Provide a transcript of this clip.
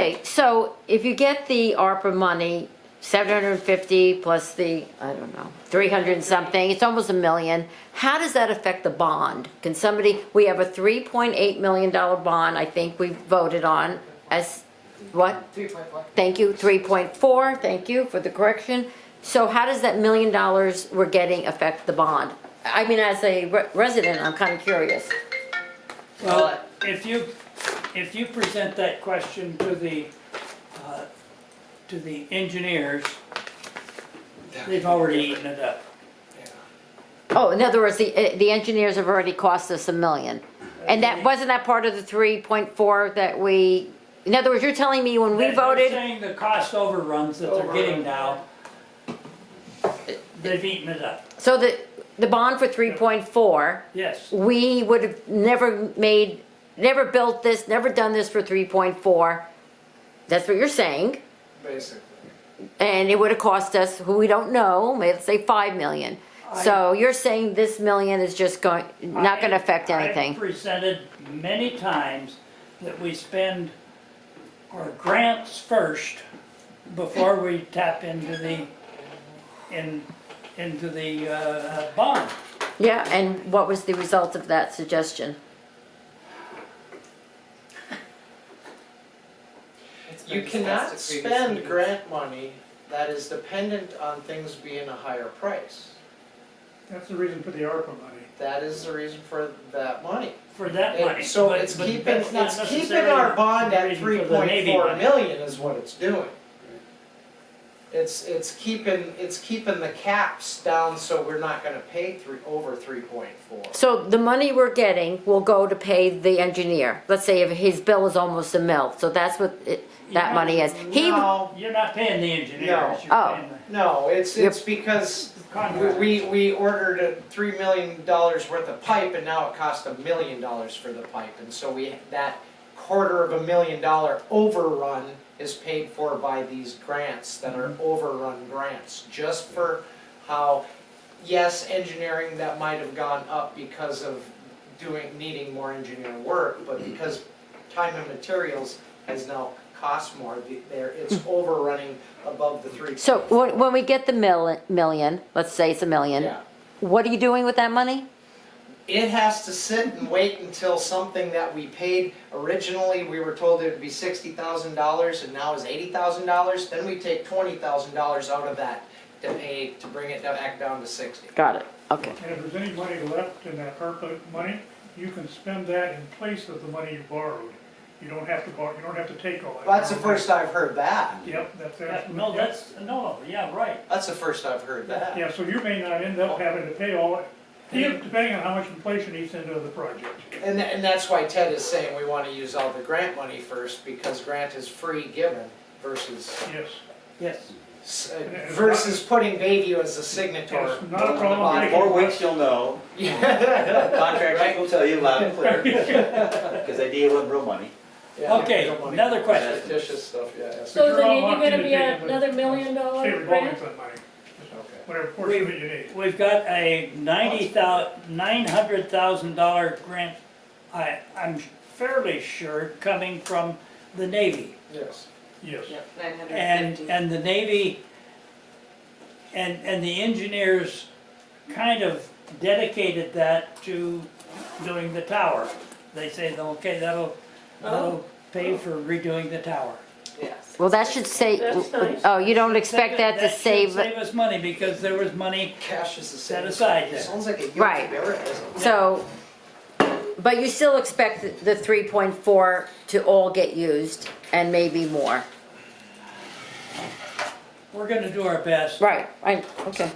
Okay, so if you get the ARPA money, 750 plus the, I don't know, 300 and something, it's almost $1 million. How does that affect the bond? Can somebody, we have a $3.8 million bond, I think we voted on as, what? 3.4. Thank you, 3.4, thank you for the correction. So how does that $1 million we're getting affect the bond? I mean, as a resident, I'm kind of curious. Well, if you present that question to the engineers, they've already eaten it up. Oh, in other words, the engineers have already cost us $1 million. And that, wasn't that part of the 3.4 that we, in other words, you're telling me when we They're voted, saying the cost overruns that they're getting now, they've eaten it up. so the bond for 3.4, Yes, we would have never built this, never done this for 3.4. That's what you're saying. Basically. And it would have cost us, who we don't know, maybe let's say 5 million. So you're saying this million is just not gonna affect anything? I've presented many times that we spend our grants first before we tap into the bond. Yeah, and what was the result of that suggestion? You cannot spend grant money that is dependent on things being a higher price. That's the reason for the ARPA money. That is the reason for that money. For that And money. so but- it's but keeping, that's not it's keeping necessarily our bond the at reason for the Navy 3.4 money. million is what it's doing. It's keeping the caps down so we're not gonna pay over 3.4. So the money we're getting will go to pay the engineer. Let's say if his bill is almost $1 million, so that's what that money is. No, You're not paying the engineers, No. you're Oh. paying no, it's because the contractor. we ordered $3 million worth of pipe and now it costs $1 million for the pipe. And so that $250,000 overrun is paid for by these grants that are overrun grants. Just for how, yes, engineering that might have gone up because of needing more engineering work, but because time and materials has now cost more, it's overrunning above the 3. So when we get the million, let's say it's $1 million, Yeah. what are you doing with that money? It has to sit and wait until something that we paid, originally we were told it would be $60,000 and now is $80,000, then we take $20,000 out of that to bring it back down to 60. Got it, okay. And if there's any money left in that ARPA money, you can spend that in place of the money you borrowed. You don't have to borrow, you don't have to take all that. Well, that's the first I've heard that. Yep, that's. Yeah, right. That's the first I've heard that. Yeah, so you may not end up having to pay all it, depending on how much inflation eats into the project. And that's why Ted is saying we want to use all the grant money first, because grant is free given versus Yes. versus putting Bayview as a signator. It's not a problem. on the In bottom. 4 weeks, you'll know. Yeah. Contractors will tell you loud and clear, because they deal with real money. Yeah, Okay, real money. another question. Fictitious stuff, yeah. But So you're then all you're locked gonna into be taking the another $1 million State revolving grant? fund money, Okay. whatever portion that you need. We've got a $900,000 grant, I'm fairly sure, coming from the Navy. Yes. Yes. Yep, 950. And the Navy and the engineers kind of dedicated that to doing the tower. They say, okay, that'll pay for redoing the tower. Yes. Well, that should say, That's nice. oh, you don't expect that to should save, save us money because there was money, Cash is the Set same. aside there. Sounds like a Yogi Right. Berra, doesn't it? so, but you still expect the 3.4 to all get used and maybe more. we're gonna do our best. Right, okay.